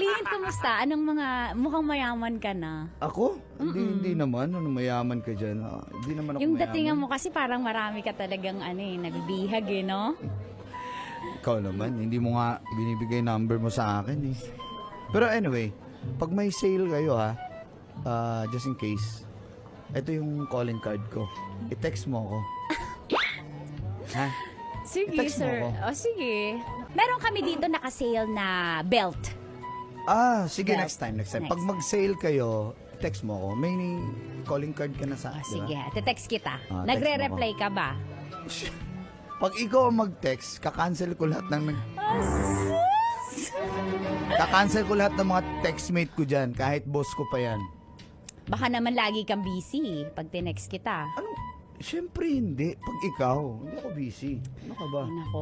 Clint, kumusta? Anong mga, mukhang mayaman ka na. Ako? Hindi naman. Ano, mayaman ka dyan. Hindi naman ako Yung mayaman. datingan mo kasi parang marami ka talagang nagbibihag no? Ikaw naman, hindi mo nga binibigay number mo sa akin eh. Pero anyway, pag may sale kayo just in case, ito yung calling card ko. I-text mo ako. Ha? Sige, I-text mo sir. ako. O, sige. Meron kami dito naka-sale na belt. Sige, Well, next time. next. Pag mag-sale kayo, text mo ako. May calling card ka na sa O, akin, sige, te-text kita. Ah, Nagre-reply ka ba? Pag ikaw ang mag-text, kakancel ko lahat ng kakancel ko lahat ng mga textmate ko dyan, kahit boss ko pa yan. Baka naman lagi kang busy pag tinext kita. Ano? Siyempre hindi. Pag ikaw, hindi ako busy. Ano ka ba? Ay, nako.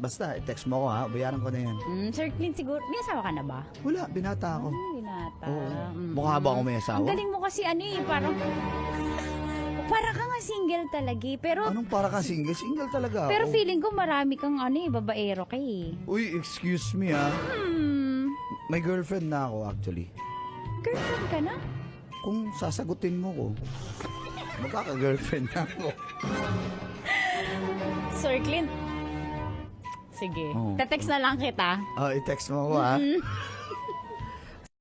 Basta, i-text mo ako ha. Bayaran ko na yan. Sir Clint, siguro, may asawa ka na ba? Wala, binata ako. Binata. Oo. Mm. Mukha ba ako may Ang asawa? galing mo kasi parang ka nga single talaga eh. Pero, Anong para ka single? Single talaga ako. pero feeling ko marami kang babaero ka eh. Uy, excuse me ha. May girlfriend na ako actually. Girlfriend ka na? Kung sasagutin mo ko, magkaka-girlfriend na ako. Sir Clint. Sige. Oo. Te-text na lang kita. I-text mo ako ha.